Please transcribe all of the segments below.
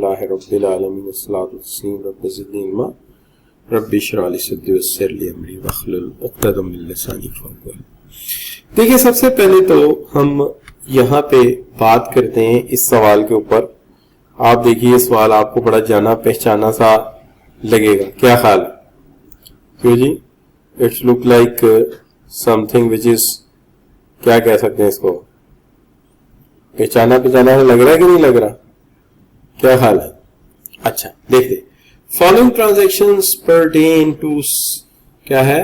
अल्हम्दुलिल्लाहि रब्बिल आलमीन वस्सलातु वस्सलामु rabbi ज़िदनी इल्मा rabbi इश्रह ली सदरी वयस्सिर ली अमरी वहलुल उक़दतम मिन लिसानी यफ़क़हू क़ौली। देखिए, सबसे पहले तो हम यहाँ पे बात करते हैं इस सवाल के ऊपर। आप देखिए, सवाल आपको बड़ा जाना पहचाना सा लगेगा, क्या ख्याल है? क्यों जी? It's look like something which is, क्या कह सकते हैं इसको, पहचाना पहचाना लग रहा है कि नहीं लग रहा? क्या हाल है? अच्छा, देखते। फॉलोइंग ट्रांजैक्शंस परटेन टू, क्या है,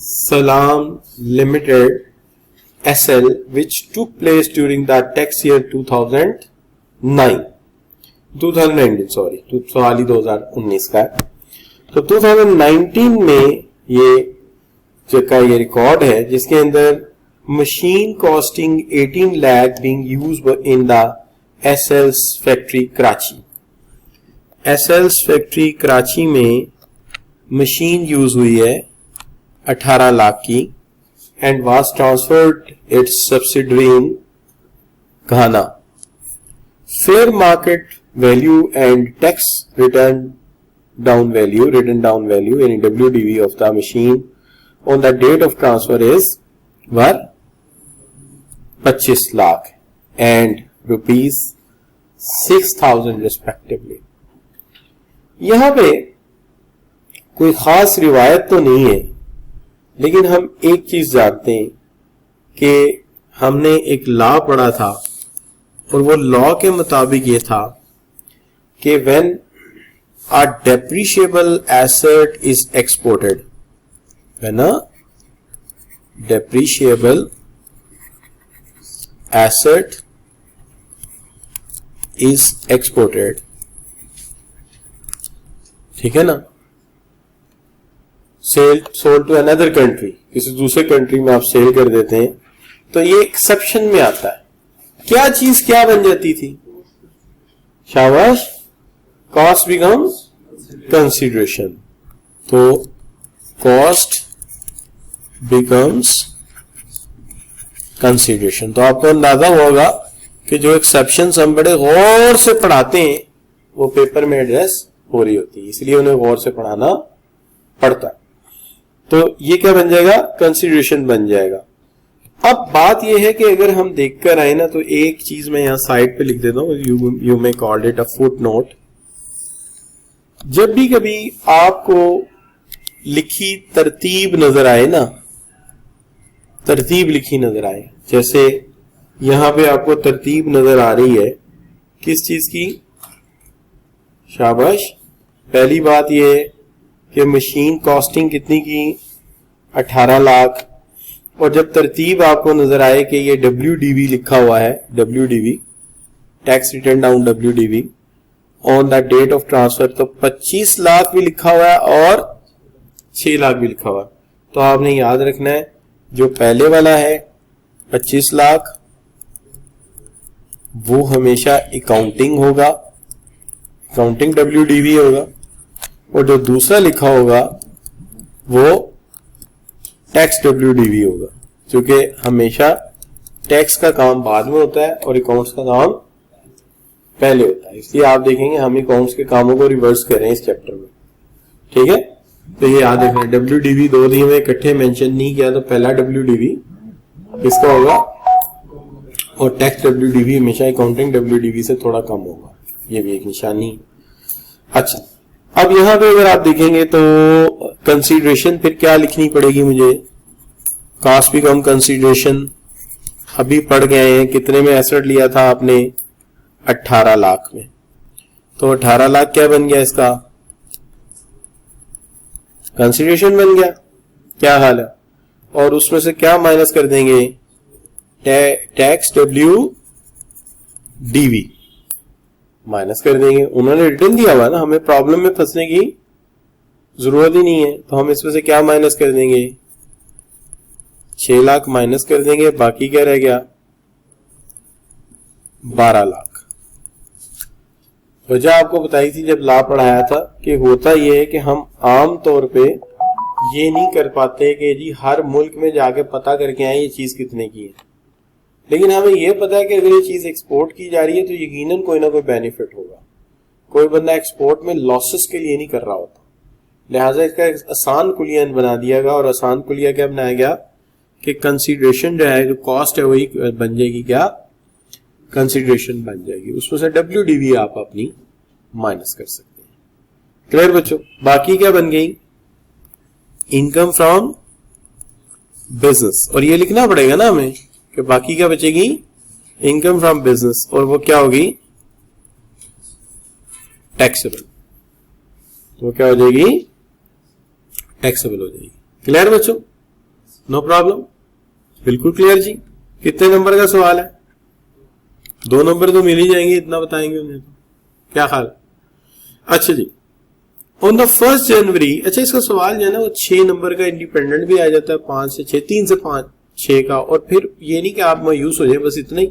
सलाम limited SL which took place during the tax year 2019 sorry, तो सवाल ही 2019 का है। तो 2019 में ये रिकॉर्ड है जिसके अंदर machine costing 18 lakh being used in the SL's factory Karachi. SL's factory Karachi में मशीन यूज हुई है 18 लाख की and was transferred its subsidiary in Ghana. Fair market value and tax written down value in WDV of the machine on the date of transfer were 25 lakh and rupees 6,000 respectively. यहाँ पे कोई खास रिवायत तो नहीं है, लेकिन हम एक चीज जानते हैं कि हमने एक लॉ पढ़ा था और वो लॉ के मुताबिक ये था कि when a depreciable asset is exported, when a depreciable asset is exported, ठीक है ना, सोल्ड टू अनदर कंट्री, किसी दूसरे कंट्री में आप सेल कर देते हैं, तो ये एक्सेप्शन में आता है। क्या चीज क्या बन जाती थी? शाबाश, कॉस्ट बिकम्स कंसीडरेशन। तो कॉस्ट बिकम्स कंसीडरेशन। तो आपको अंदाजा होगा कि जो एक्सेप्शन हम बड़े गौर से पढ़ाते हैं वो पेपर में एड्रेस हो रही होती है, इसलिए उन्हें गौर से पढ़ाना पड़ता है। तो ये क्या बन जाएगा? कंसीडरेशन बन जाएगा। अब बात यह है कि अगर हम देखकर आए ना, तो एक चीज मैं यहां साइड पे लिख देता हूं, you may call it a foot note. जब भी कभी आपको लिखी तरतीब नजर आए ना, तरतीब लिखी नजर आए, जैसे यहां पे आपको तरतीब नजर आ रही है किस चीज की? शाबाश, पहली बात यह है कि मशीन कॉस्टिंग कितनी की? 18 लाख। और जब तरतीब आपको नजर आए कि ये WDV लिखा हुआ है, WDV tax return down WDV on the date of transfer, तो 25 लाख भी लिखा हुआ है और 6 लाख भी लिखा हुआ है। तो आपने याद रखना है जो पहले वाला है 25 लाख वो हमेशा अकाउंटिंग होगा, अकाउंटिंग WDV होगा, और जो दूसरा लिखा होगा वो टैक्स WDV होगा, क्योंकि हमेशा टैक्स का काम बाद में होता है और अकाउंट्स का काम पहले होता है। इसलिए आप देखेंगे हम अकाउंट्स के कामों को रिवर्स कर रहे हैं इस चैप्टर में, ठीक है। तो ये याद रखना, WDV दो दिए में इकट्ठे मेंशन नहीं किया, तो पहला WDV किसका होगा, और टैक्स WDV हमेशा अकाउंटिंग WDV से थोड़ा कम होगा, ये भी एक निशानी। अच्छा, अब यहां पे अगर आप देखेंगे तो कंसीडरेशन फिर क्या लिखनी पड़ेगी मुझे? Cost become consideration. अभी पढ़ गए हैं कितने में एसेट लिया था आपने? 18 लाख में। तो 18 लाख क्या बन गया इसका? कंसीडरेशन बन गया। क्या हाल है? और उसमें से क्या माइनस कर देंगे? टैक्स WDV माइनस कर देंगे। उन्होंने रिटर्न दिया हुआ ना, हमें प्रॉब्लम में फंसने की जरूरत ही नहीं है। तो हम इसमें से क्या माइनस कर देंगे? 6 लाख माइनस कर देंगे, बाकी क्या रह गया? 12 लाख। वजह आपको बताई थी जब लॉ पढ़ाया था कि होता यह है कि हम आम तौर पे ये नहीं कर पाते कि जी हर मुल्क में जाके पता करके आए ये चीज कितने की है, लेकिन हमें यह पता है कि अगर ये चीज एक्सपोर्ट की जा रही है तो यकीनन कोई ना कोई बेनिफिट होगा। कोई बंदा एक्सपोर्ट में लॉसेस के लिए नहीं कर रहा होता, लिहाजा इसका आसान कुलिया बना दिया गया। और आसान कुलिया क्या बनाया गया कि कंसीडरेशन जो है, जो कॉस्ट है वही बन जाएगी, क्या कंसीडरेशन बन जाएगी, उसमें से WDV आप अपनी माइनस कर सकते हैं। क्लियर बच्चों? बाकी क्या बन गई, इनकम फ्रॉम बिजनेस, और ये लिखना पड़ेगा ना हमें कि बाकी क्या बचेगी, इनकम फ्रॉम बिजनेस, और वो क्या होगी, टैक्सेबल। तो क्या हो जाएगी, टैक्सेबल हो जाएगी। क्लियर बच्चों? नो प्रॉब्लम, बिल्कुल क्लियर जी। कितने नंबर का सवाल है? 2 नंबर तो मिल ही जाएंगे, इतना बताएंगे उन्हें तो, क्या ख्याल? अच्छा जी, ऑन द 1 जनवरी, अच्छा इसका सवाल जो है ना वो 6 नंबर का इंडिपेंडेंट भी आ जाता है, 5 से 6, 3 से 5, 6 का। और फिर ये नहीं कि आप मायूस हो जाए बस इतना ही,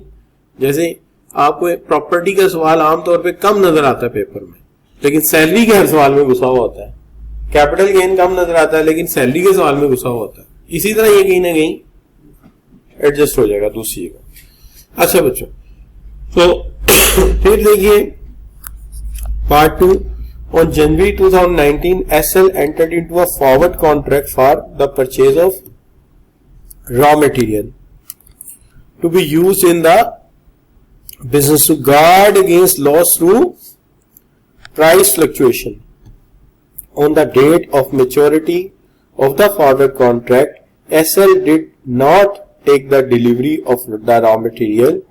जैसे आपको प्रॉपर्टी का सवाल आमतौर पे कम नजर आता है पेपर में, लेकिन सैलरी के हर सवाल में घुसा हुआ होता है। कैपिटल गेन कम नजर आता है लेकिन सैलरी के सवाल में घुसा हुआ होता है। इसी तरह ये कहीं ना कहीं एडजस्ट हो जाएगा दूसरी जगह। अच्छा बच्चों, तो फिर देखिए part 2। On January 2019, SL entered into a forward contract for the purchase of raw material to be used in the business to guard against loss through price fluctuation. On the date of maturity of the forward contract, SL did not take the delivery of the raw material,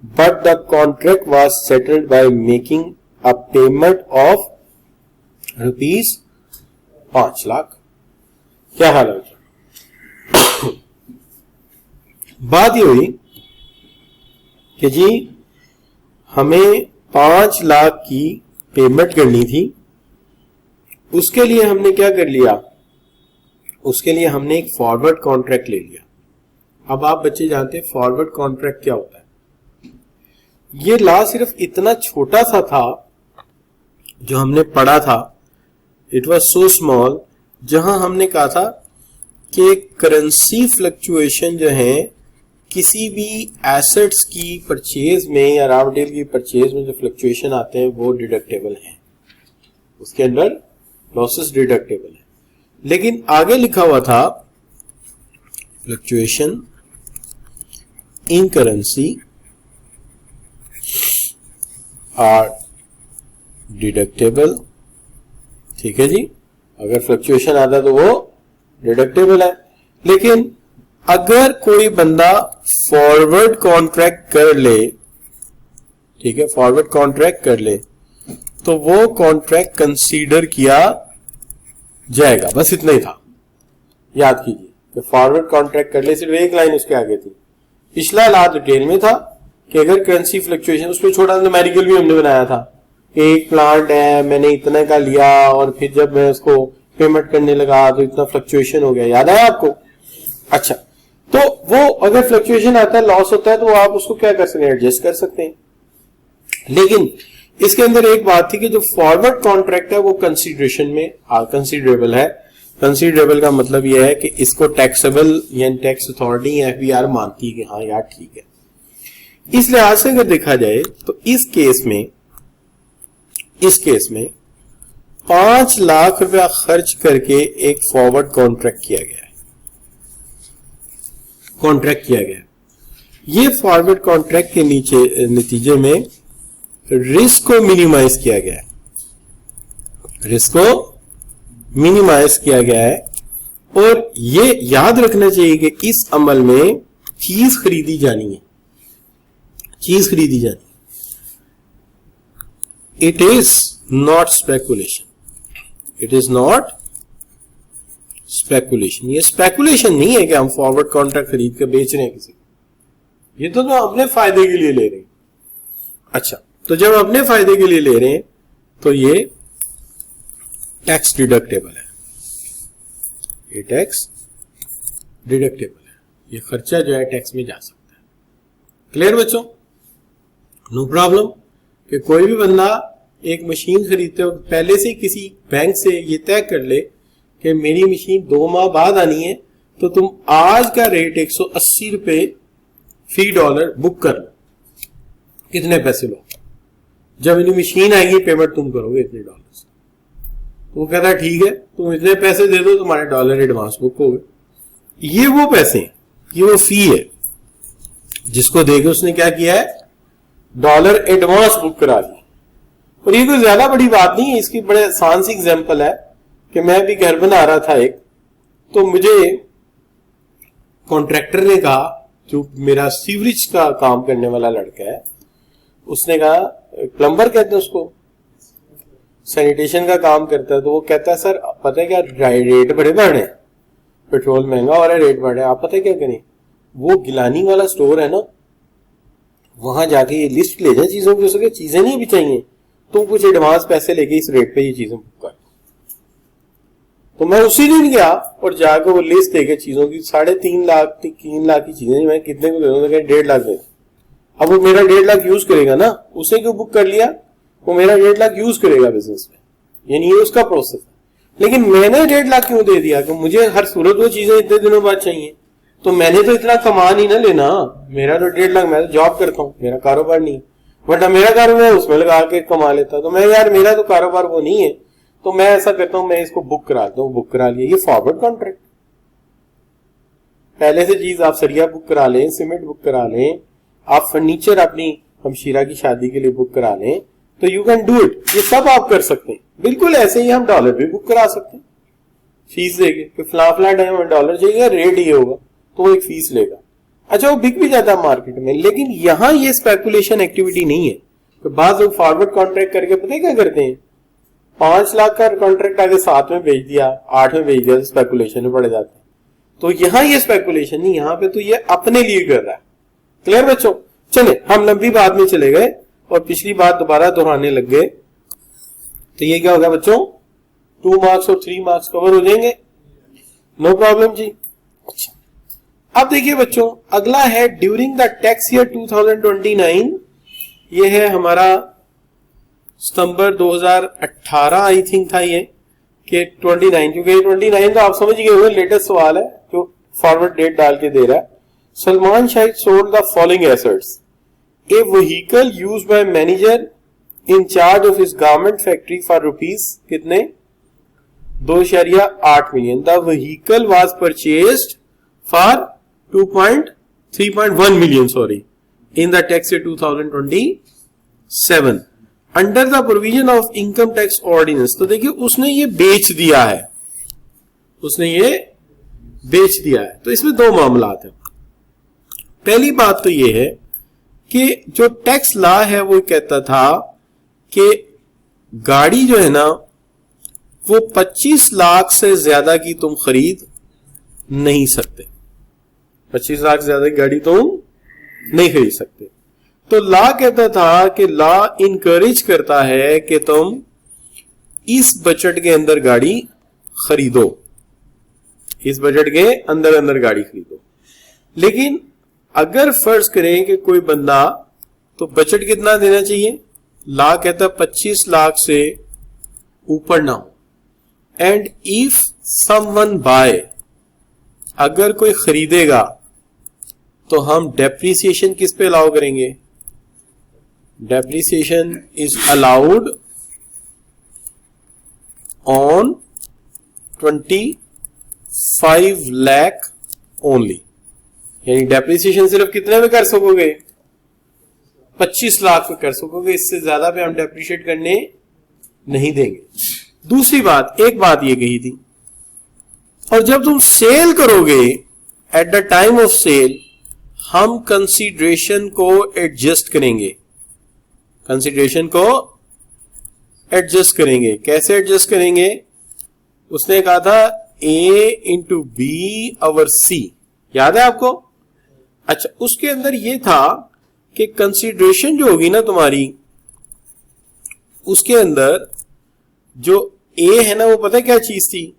but the contract was settled by making a payment of ₹5 lakh. क्या हाल है? बात ये हुई कि जी हमें 5 लाख की payment करनी थी, उसके लिए हमने क्या कर लिया, उसके लिए हमने एक फॉरवर्ड कॉन्ट्रैक्ट ले लिया। अब आप बच्चे जानते हैं फॉरवर्ड कॉन्ट्रैक्ट क्या होता है। ये ला सिर्फ इतना छोटा सा था जो हमने पढ़ा था, इट वॉज सो स्मॉल, जहां हमने कहा था कि करेंसी फ्लक्चुएशन जो है किसी भी एसेट्स की परचेज में या रॉ मटेरियल की परचेज में जो फ्लक्चुएशन आते हैं वो डिडक्टेबल है, उसके अंदर लॉसेस डिडक्टेबल है। लेकिन आगे लिखा हुआ था fluctuation in currency are deductible. ठीक है जी, अगर फ्लक्चुएशन आता तो वो डिडक्टेबल है। लेकिन अगर कोई बंदा फॉरवर्ड कॉन्ट्रैक्ट कर ले, ठीक है, फॉरवर्ड कॉन्ट्रैक्ट कर ले तो वो कॉन्ट्रैक्ट कंसीडर किया जाएगा। बस इतना ही था, याद कीजिए कि फॉरवर्ड कॉन्ट्रैक्ट कर ले, सिर्फ एक लाइन उसके आगे थी। पिछला ला डिटेल में था कि अगर करेंसी फ्लक्चुएशन, उसमें छोटा सा न्यूमेरिकल भी हमने बनाया था, एक प्लांट है मैंने इतने का लिया और फिर जब मैं उसको पेमेंट करने लगा तो इतना फ्लक्चुएशन हो गया, याद है आपको? अच्छा, तो वो अगर फ्लक्चुएशन आता है, लॉस होता है, तो आप उसको क्या कर सकते हैं, एडजस्ट कर सकते हैं। लेकिन इसके अंदर एक बात थी कि जो फॉरवर्ड कॉन्ट्रैक्ट है वो कंसीडरेशन में कंसीडरेबल है। कंसीडरेबल का मतलब यह है कि इसको टैक्सेबल यानी टैक्स अथॉरिटी FBR मानती है कि हाँ यार ठीक है। इस लिहाज से अगर देखा जाए तो इस केस में 5 लाख रुपया खर्च करके एक फॉरवर्ड कॉन्ट्रैक्ट किया गया। ये फॉरवर्ड कॉन्ट्रैक्ट के नतीजे में रिस्क को मिनिमाइज किया गया है। और ये याद रखना चाहिए कि इस अमल में चीज खरीदी जानी है। It is not speculation. ये स्पेकुलेशन नहीं है कि हम फॉरवर्ड कॉन्ट्रैक्ट खरीद के बेच रहे हैं किसी को, ये तो अपने फायदे के लिए ले रहे हैं। अच्छा, तो जब अपने फायदे के लिए ले रहे हैं तो ये टैक्स डिडक्टेबल है, ये खर्चा जो है टैक्स में जा सकता है। क्लियर बच्चों? No problem. कि कोई भी बंदा एक मशीन खरीदते हो पहले से किसी बैंक से ये तय कर ले कि मेरी मशीन 2 माह बाद आनी है, तो तुम आज का रेट 180 रुपए फी डॉलर बुक कर लो, कितने पैसे लो, जब मेरी मशीन आएगी पेमेंट तुम करोगे इतने डॉलर। तो वो कहता है ठीक है, तुम इतने पैसे दे दो, तुम्हारे डॉलर एडवांस बुक हो गए। ये वो पैसे, ये वो फी है जिसको देके उसने क्या किया है, डॉलर एडवांस बुक करा दी। और ये कोई ज्यादा बड़ी बात नहीं है, इसकी बड़े आसान सी एग्जांपल है कि मैं भी घर बना रहा था एक, तो मुझे कॉन्ट्रैक्टर ने कहा, जो मेरा सीवरेज का काम करने वाला लड़का है, उसने कहा, प्लम्बर कहते हैं उसको, सैनिटेशन का काम करता है, तो वो कहता है सर पता है क्या रेट बड़े बढ़ रहे हैं, पेट्रोल महंगा हो रहा है, रेट बढ़ रहा है, आप पता है क्या करें, वो गिलानी वाला स्टोर है ना, वहां जाके ये लिस्ट ले जाए चीजों की, उसके चीजें नहीं भी चाहिए, तुम कुछ एडवांस पैसे लेके इस रेट पे ये चीजें बुक कर। तो मैं उसी दिन गया और जाकर वो लिस्ट देके चीजों की 3.5 लाख की चीजें, मैं कितने को दे दूं, 1.5 लाख दे। अब वो मेरा 1.5 लाख यूज करेगा ना, उसे क्यों बुक कर लिया, वो मेरा 1.5 लाख यूज करेगा बिजनेस में, यानी ये उसका प्रोसेस है। लेकिन मैंने 1.5 लाख क्यों दे दिया, कि मुझे हर सूरत वो चीजें इतने दिनों बाद चाहिए, तो मैंने तो इतना कमा नहीं ना लेना, मेरा तो 1.5 लाख, मैं तो जॉब करता हूँ, मेरा कारोबार नहीं है, बट मेरा कारोबार उसमें लगा के कमा लेता, तो मैं यार मेरा तो कारोबार वो नहीं है, तो मैं ऐसा करता हूं, मैं इसको बुक कराता हूं, बुक करा लिया। ये फॉरवर्ड कॉन्ट्रैक्ट, पहले से चीज आप सरिया बुक करा लें, सीमेंट बुक करा लें, आप फर्नीचर अपनी हमशीरा की शादी के लिए बुक करा लें, तो यू कैन डू इट, ये सब आप कर सकते हैं। बिल्कुल ऐसे ही हम डॉलर भी बुक करा सकते हैं, फीस देके कि फला टाइम डॉलर चाहिए, रेट ये होगा, तो वो एक फीस लेगा। अच्छा, वो बिक भी जाता है मार्केट में, लेकिन यहां ये स्पेकुलेशन एक्टिविटी नहीं है। तो बाद लोग फॉरवर्ड कॉन्ट्रैक्ट करके पता क्या करते हैं, 5 लाख का कॉन्ट्रैक्ट आगे 7 में बेच दिया, 8 में बेच दिया, तो स्पेकुलेशन में पड़ जाते हैं। तो यहां ये स्पेकुलेशन नहीं, यहां पे तो ये अपने लिए कर रहा है। क्लियर बच्चों? चले, हम लंबी बात में चले गए और पिछली बात दोबारा दोहराने लग गए, तो ये क्या होगा बच्चों, 2 मार्क्स और 3 मार्क्स कवर हो जाएंगे, नो प्रॉब्लम जी। अच्छा, अब देखिए बच्चों, अगला है ड्यूरिंग द टैक्स ईयर 2029, ये है हमारा सितंबर 2018 आई थिंक था ये, कि 29, क्योंकि 29 तो आप समझ गए होंगे, लेटेस्ट सवाल है जो फॉरवर्ड डेट डाल के दे रहा है। Salman Shahid sold the following assets, a vehicle used by manager in charge of his garment factory for rupees कितने, 2.8 million. The vehicle was purchased for 3.1 million sorry in the tax year 2027 under the provision of income tax ordinance. तो देखिए उसने ये बेच दिया है, उसने ये बेच दिया है। तो इसमें 2 मामला हैं। पहली बात तो ये है कि जो टैक्स लॉ है वो कहता था कि गाड़ी जो है ना वो 25 लाख से ज्यादा की तुम खरीद नहीं सकते, 25 लाख से ज्यादा की गाड़ी तुम नहीं खरीद सकते। तो लॉ कहता था कि लॉ इनकरेज करता है कि तुम इस बजट के अंदर गाड़ी खरीदो, इस बजट के अंदर अंदर गाड़ी खरीदो। लेकिन अगर फर्ज करें कि कोई बंदा, तो बजट कितना देना चाहिए, लॉ कहता है 25 लाख से ऊपर ना हो। एंड इफ समवन बाय, अगर कोई खरीदेगा तो हम डेप्रिसिएशन किस पे अलाउ करेंगे, depreciation is allowed on 25 lakh only. यानी डेप्रिसिएशन सिर्फ कितने में कर सकोगे, 25 लाख में कर सकोगे, इससे ज्यादा पे हम डेप्रिशिएट करने नहीं देंगे। दूसरी बात, एक बात ये कही थी, और जब तुम सेल करोगे at the time of sale हम कंसीडरेशन को एडजस्ट करेंगे, कंसीडरेशन को एडजस्ट करेंगे। कैसे एडजस्ट करेंगे, उसने कहा था A into B over C, याद है आपको? अच्छा, उसके अंदर ये था कि कंसीडरेशन जो होगी ना तुम्हारी, उसके अंदर जो A है ना वो पता है क्या चीज थी,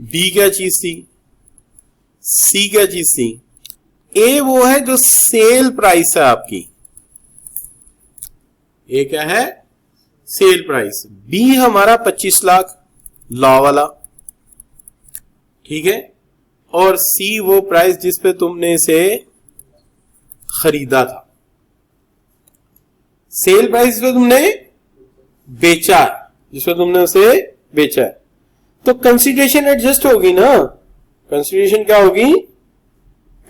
B क्या चीज थी, C क्या चीज थी। A वो है जो सेल प्राइस है आपकी, A क्या है, सेल प्राइस। B हमारा 25 लाख लॉ वाला, ठीक है, और C वो प्राइस जिस पे तुमने इसे खरीदा था। सेल प्राइस जिसमें तुमने बेचा है, जिसमें तुमने उसे बेचा है, तो कंसीडरेशन एडजस्ट होगी ना, कंसीडरेशन क्या होगी,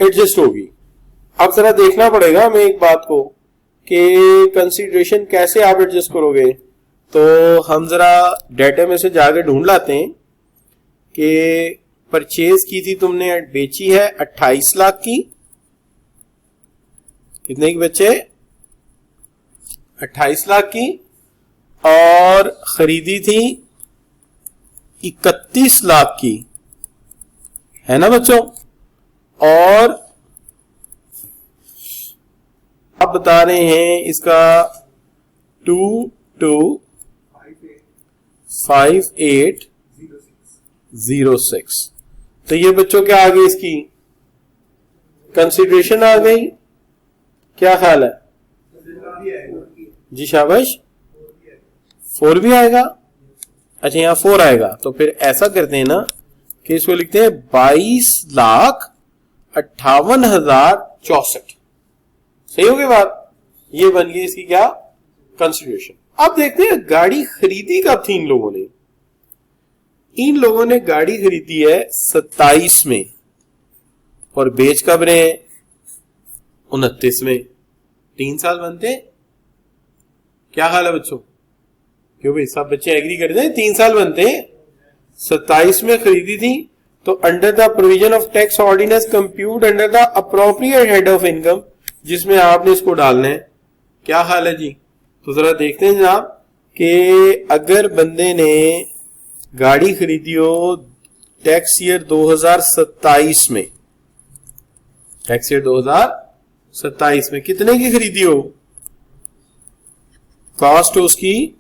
एडजस्ट होगी। अब जरा देखना पड़ेगा हमें एक बात को कि कंसीडरेशन कैसे आप एडजस्ट करोगे। तो हम जरा डेटा में से जाके ढूंढ लाते हैं कि परचेज की थी तुमने, बेची है 28 लाख की, कितने की बच्चे, 28 लाख की, और खरीदी थी 31 लाख की, है ना बच्चों। और अब बता रहे हैं इसका 225806, तो ये बच्चों क्या आ गई, इसकी कंसीडरेशन आ गई, क्या ख्याल है जी, शाबाश, 4 भी आएगा। अच्छा यहाँ 4 आएगा, तो फिर ऐसा करते हैं ना कि इसको लिखते हैं 22,58,064, सही हो गई बात, ये बन गई इसकी क्या, कंसीडरेशन। अब देखते हैं गाड़ी खरीदी कब थी इन लोगों ने। इन लोगों ने गाड़ी खरीदी है 27 में और बेच कब रहे हैं, 29 में, 3 साल बनते, क्या हाल है बच्चों, क्यों भाई सब बच्चे एग्री करते हैं, 3 साल बनते हैं। 27 में खरीदी थी, तो under the provision of tax ordinance compute under the appropriate head of income, जिसमें आपने इसको डालना है, क्या हाल है जी। तो जरा देखते हैं जनाब कि अगर बंदे ने गाड़ी खरीदी हो टैक्स ईयर 2027 में, टैक्स ईयर 2027 में कितने की खरीदी हो, कॉस्ट उसकी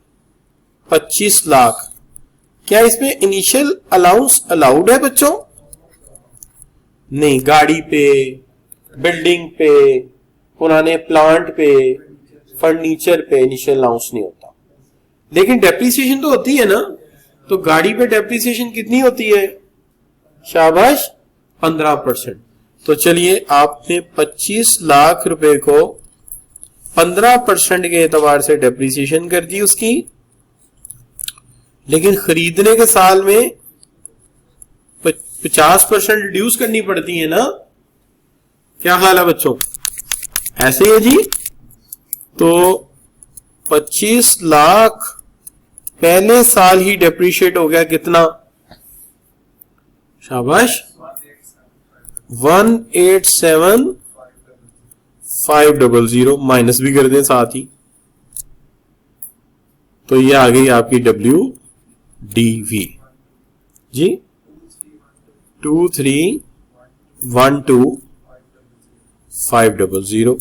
25 लाख, क्या इसमें इनिशियल अलाउंस अलाउड है बच्चों, नहीं, गाड़ी पे, बिल्डिंग पे, पुराने प्लांट पे, फर्नीचर पे इनिशियल अलाउंस नहीं होता, लेकिन डेप्रिसिएशन तो होती है ना। तो गाड़ी पे डेप्रिसिएशन कितनी होती है, शाबाश, 15%। तो चलिए आपने 25 लाख रुपए को 15% के एतबार से डेप्रिसिएशन कर दी उसकी, लेकिन खरीदने के साल में 50% रिड्यूस करनी पड़ती है ना, क्या हाल है बच्चों, ऐसे ही है जी। तो 25 लाख पहले साल ही डेप्रिशिएट हो गया, कितना, शाबाश, 187,500, माइनस भी कर दें साथ ही, तो ये आ गई आपकी WDV जी, 2312,500।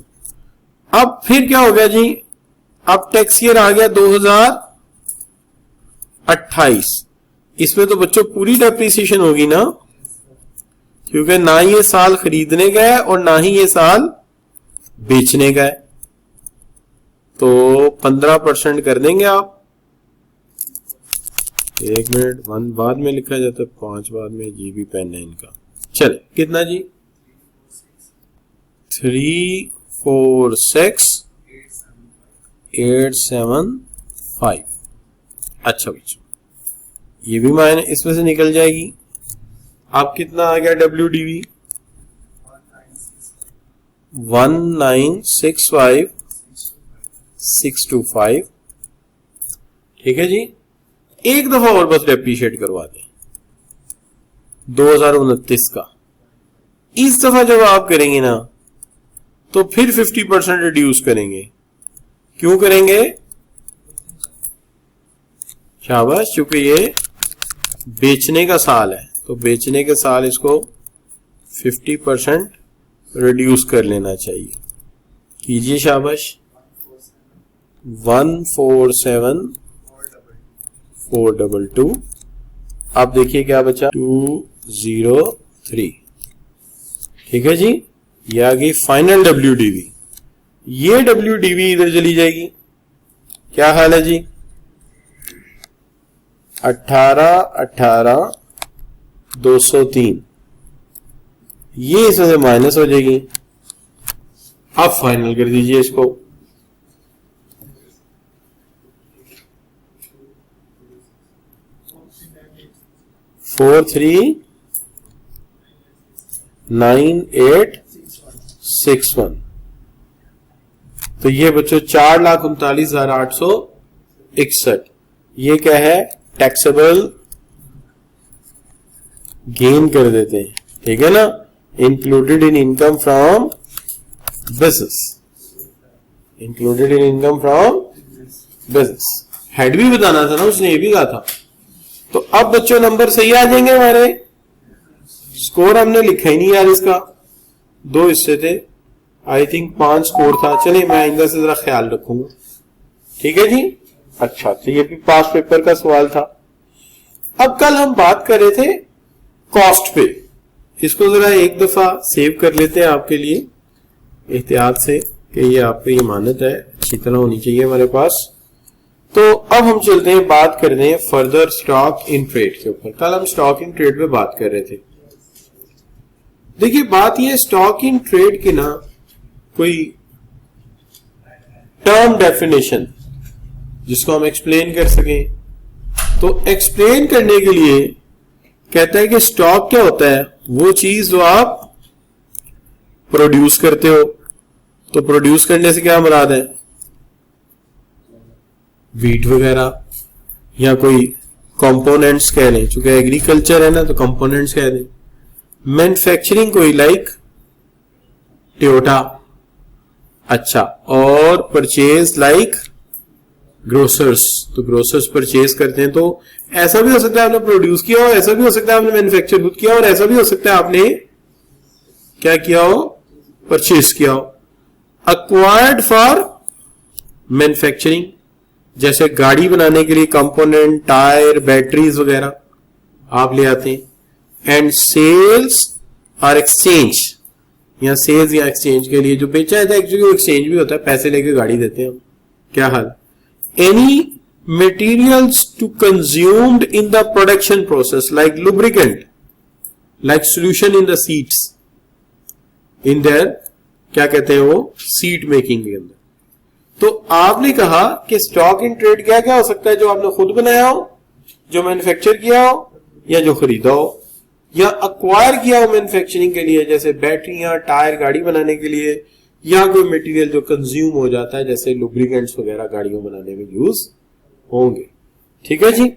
अब फिर क्या हो गया जी, अब टैक्स ईयर आ गया 2028, इसमें तो बच्चों पूरी डेप्रिसिएशन होगी ना, क्योंकि ना ये साल खरीदने का है और ना ही ये साल बेचने का है, तो 15% कर देंगे आप, 1 मिनट, 1 बाद में लिखा जाता है, 5 बाद में, ये भी पेन है इनका, चले कितना जी, 346,875। अच्छा बच्चों, ये भी मायने इसमें से निकल जाएगी। अब कितना आ गया WDV, 1965625, ठीक है जी। एक दफा और बस डेप्रिशिएट करवा दें 2029 का, इस दफा जब आप करेंगे ना तो फिर 50% रिड्यूस करेंगे, क्यों करेंगे, शाबाश, क्योंकि ये बेचने का साल है, तो बेचने के साल इसको 50% रिड्यूस कर लेना चाहिए, कीजिए शाबाश, 147,422। अब देखिए क्या बचा, 203, ठीक है जी, ये आ गई फाइनल WDV। ये WDV इधर चली जाएगी, क्या हाल है जी, 18,18,203, ये इसमें से माइनस हो जाएगी। अब फाइनल कर दीजिए इसको, 439861। तो ये बच्चों 4,39,861 ये क्या है, टैक्सेबल गेन कर देते हैं, ठीक है ना, included in income from business, included in income from business. Head भी बताना था ना उसने, ये भी कहा था। तो अब बच्चों नंबर सही आ जाएंगे हमारे। स्कोर हमने लिखा ही नहीं यार, इसका 2 हिस्से थे, आई थिंक 5 स्कोर था। चलिए मैं आइंदा से जरा ख्याल रखूंगा, ठीक है जी। अच्छा, तो ये भी पास पेपर का सवाल था। अब कल हम बात कर रहे थे कॉस्ट पे, इसको जरा एक दफा सेव कर लेते हैं आपके लिए एहतियात से, कि ये आपकी इमानत है, अच्छी तरह होनी चाहिए हमारे पास। तो अब हम चलते हैं, बात कर रहे हैं फर्दर स्टॉक इन ट्रेड के ऊपर। कल हम स्टॉक इन ट्रेड पे बात कर रहे थे। देखिए बात ये, स्टॉक इन ट्रेड की ना कोई टर्म डेफिनेशन जिसको हम एक्सप्लेन कर सकें, तो एक्सप्लेन करने के लिए कहता है कि स्टॉक क्या होता है, वो चीज जो आप प्रोड्यूस करते हो। तो प्रोड्यूस करने से क्या मुराद है, वीट वगैरह या कोई कंपोनेंट्स कह लें, चूंकि एग्रीकल्चर है ना तो कंपोनेंट्स कह दें। मैन्युफैक्चरिंग कोई लाइक टोयोटा, अच्छा, और परचेज लाइक ग्रोसर्स, तो ग्रोसर्स परचेज करते हैं। तो ऐसा भी हो सकता है आपने प्रोड्यूस किया हो, ऐसा भी हो सकता है आपने मैन्युफैक्चर खुद किया हो, और ऐसा भी हो सकता है आपने क्या किया हो, परचेज किया हो। अक्वायर्ड फॉर मैन्युफैक्चरिंग, जैसे गाड़ी बनाने के लिए कंपोनेंट, टायर, बैटरीज वगैरह आप ले आते हैं। एंड सेल्स और एक्सचेंज, या सेल्स या एक्सचेंज के लिए जो बेचा जाता है, एक्चुअली एक्सचेंज भी होता है, पैसे लेके गाड़ी देते हैं। क्या हाल, any materials to consumed in the production process like lubricant, like solution in the seats, in their क्या कहते हैं वो सीट मेकिंग के अंदर। तो आपने कहा कि स्टॉक इन ट्रेड क्या क्या हो सकता है, जो आपने खुद बनाया हो, जो मैन्युफैक्चर किया हो, या जो खरीदा हो, या अक्वायर किया हो मैन्युफैक्चरिंग के लिए, जैसे बैटरियां, टायर गाड़ी बनाने के लिए, या कोई मटेरियल जो कंज्यूम हो जाता है जैसे लुब्रिकेंट्स वगैरह गाड़ियों बनाने में यूज होंगे। ठीक है जी,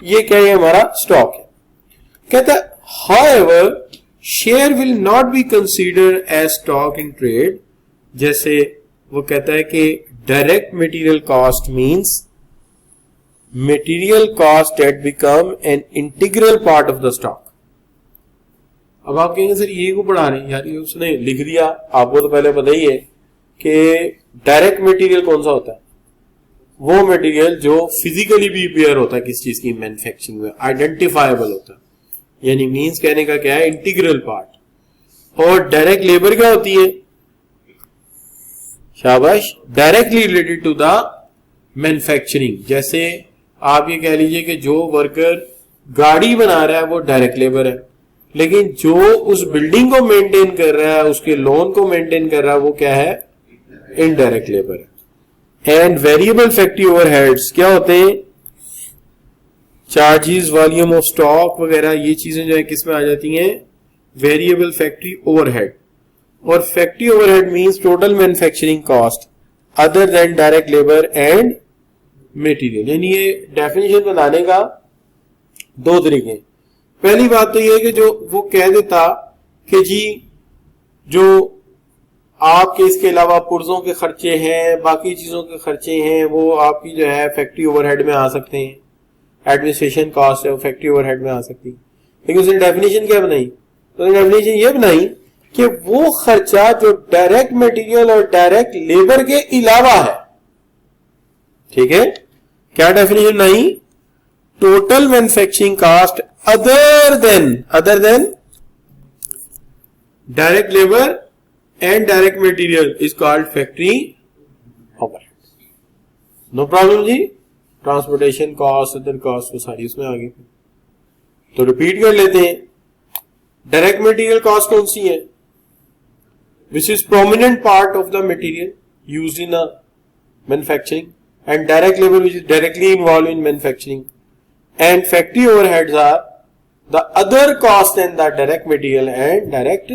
ये क्या है हमारा स्टॉक है। कहता है however share will not be considered as stock in trade. जैसे वो कहता है कि direct material cost means material cost that become an integral part of the stock. अब आप कहेंगे सर ये को पढ़ा रहे हैं यार, ये उसने लिख दिया, आपको तो पहले पता ही है कि डायरेक्ट मटेरियल कौन सा होता है, वो मटेरियल जो फिजिकली भी अपीयर होता है किस चीज की मैन्युफैक्चरिंग में, आइडेंटिफाइबल होता है, यानी मींस कहने का क्या है, इंटीग्रल पार्ट। और डायरेक्ट लेबर क्या होती है, शाबाश, directly related to the manufacturing. जैसे आप ये कह लीजिए कि जो वर्कर गाड़ी बना रहा है वो डायरेक्ट लेबर है, लेकिन जो उस बिल्डिंग को मेंटेन कर रहा है, उसके लोन को मेंटेन कर रहा है, वो क्या है, इनडायरेक्ट लेबर है। एंड वेरिएबल फैक्ट्री ओवरहेड्स क्या होते हैं, चार्जेस, वॉल्यूम ऑफ स्टॉक वगैरह, ये चीजें जो है किस में आ जाती हैं, वेरिएबल फैक्ट्री ओवरहेड। और factory overhead means total manufacturing cost other than direct labour and material. यानी ये डेफिनेशन बनाने का दो तरीके। पहली बात तो ये है कि जो वो कह देता कि जी जो आपके इसके अलावा पुर्जों के खर्चे हैं, बाकी चीजों के खर्चे हैं, वो आपकी जो है फैक्ट्री ओवरहेड में आ सकते हैं, एडमिनिस्ट्रेशन कॉस्ट है वो फैक्ट्री ओवरहेड में आ सकती है। लेकिन उसने डेफिनेशन क्या बनाई, तो डेफिनेशन ये बनाई कि वो खर्चा जो डायरेक्ट मटेरियल और डायरेक्ट लेबर के अलावा है। ठीक है, क्या डेफिनेशन बनाई, total manufacturing cost other than direct labour and direct material is called factory overhead. No problem जी, ट्रांसपोर्टेशन कॉस्ट, अदर कॉस्ट, वो सारी उसमें आ गई। तो रिपीट कर लेते हैं, डायरेक्ट मटेरियल कॉस्ट कौन सी है, which is prominent part of the material used in manufacturing, and direct labour which is directly involve in manufacturing, and factory overheads are the other cost than the direct material and direct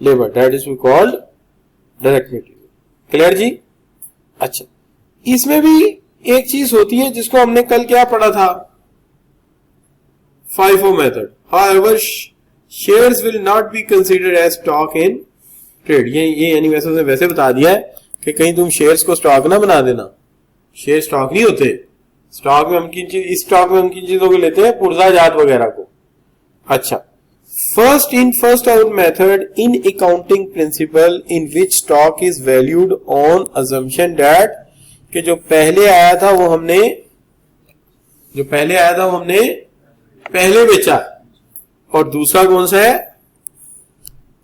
labor, that is we called direct material. Clear जी? अच्छा, इसमें भी एक चीज होती है जिसको हमने कल क्या पढ़ा था, FIFO method. However, shares will not be considered as stock in trade. ये यानी वैसे बता दिया है कि कहीं तुम शेयर्स को स्टॉक ना बना देना. शेयर स्टॉक नहीं होते. स्टॉक में हम किन चीजों को लेते हैं, पुर्जा जात वगैरह को. अच्छा, first in first out method in accounting principle in which stock is valued on assumption that कि जो पहले आया था वो हमने पहले बेचा. और दूसरा कौन सा है,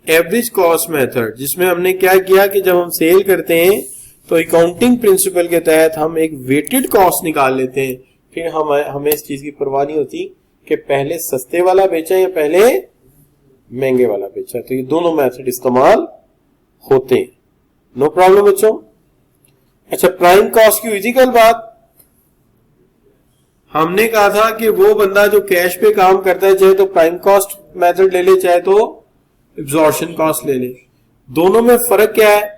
एवरेज कॉस्ट मेथड, जिसमें हमने क्या किया कि जब हम सेल करते हैं तो अकाउंटिंग प्रिंसिपल के तहत हम एक वेटेड कॉस्ट निकाल लेते हैं. फिर हमें इस चीज की परवाह नहीं होती कि पहले सस्ते वाला बेचा या पहले महंगे वाला बेचा. तो ये दोनों मेथड इस्तेमाल होते हैं. नो प्रॉब्लम बच्चों. अच्छा, प्राइम कॉस्ट की हुई थी कल बात. हमने कहा था कि वो बंदा जो कैश पे काम करता है चाहे तो प्राइम कॉस्ट मेथड ले ले चाहे तो एब्जॉर्प्शन कॉस्ट ले ले. दोनों में फर्क क्या है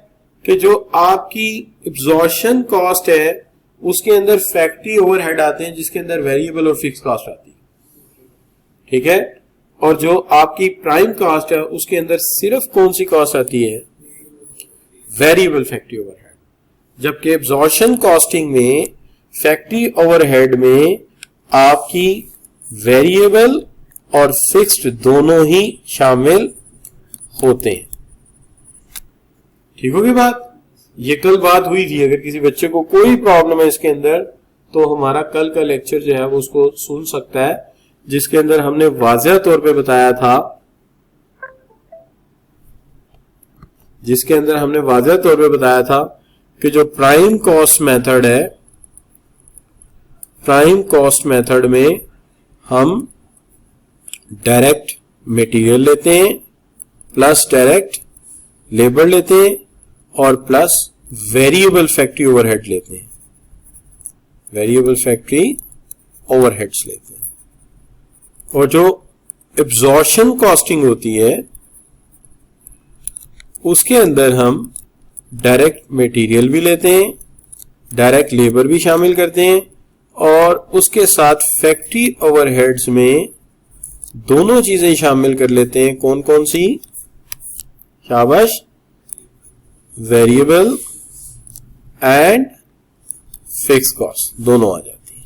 कि जो आपकी एब्जॉर्प्शन कॉस्ट है उसके अंदर फैक्ट्री ओवरहेड आते हैं जिसके अंदर वेरिएबल और फिक्स कॉस्ट आती है. ठीक है. और जो आपकी प्राइम कॉस्ट है उसके अंदर सिर्फ कौन सी कॉस्ट आती है, वेरिएबल फैक्ट्री ओवरहेड. जबकि एब्जॉर्प्शन कॉस्टिंग में फैक्ट्री ओवरहेड में आपकी वेरिएबल और फिक्स्ड दोनों ही शामिल होते हैं. ठीक होगी बात. ये कल बात हुई थी. अगर किसी बच्चे को कोई प्रॉब्लम है इसके अंदर तो हमारा कल का लेक्चर जो है वो उसको सुन सकता है, जिसके अंदर हमने वाज़ेह तौर पे बताया था कि जो प्राइम कॉस्ट मेथड है, प्राइम कॉस्ट मेथड में हम डायरेक्ट मटेरियल लेते हैं प्लस डायरेक्ट लेबर लेते हैं और प्लस वेरिएबल फैक्ट्री ओवरहेड लेते हैं. वेरिएबल फैक्ट्री ओवरहेड्स लेते हैं. और जो एब्जॉर्प्शन कॉस्टिंग होती है उसके अंदर हम डायरेक्ट मटेरियल भी लेते हैं, डायरेक्ट लेबर भी शामिल करते हैं और उसके साथ फैक्ट्री ओवरहेड्स में दोनों चीजें शामिल कर लेते हैं. कौन कौन सी? शाबाश, वेरिएबल एंड फिक्स कॉस्ट दोनों आ जाती है.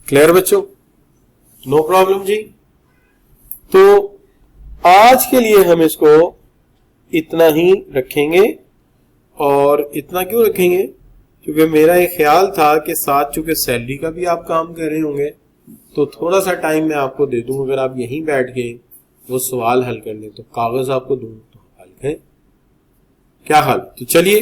क्लियर बच्चों? नो प्रॉब्लम जी. तो आज के लिए हम इसको इतना ही रखेंगे. और इतना क्यों रखेंगे? क्योंकि मेरा एक ख्याल था कि साथ चूंकि सैलरी का भी आप काम कर रहे होंगे तो थोड़ा सा टाइम मैं आपको दे दूं. अगर आप यहीं बैठ के वो सवाल हल करने तो कागज आपको दूं तो हल करें. क्या हाल? तो चलिए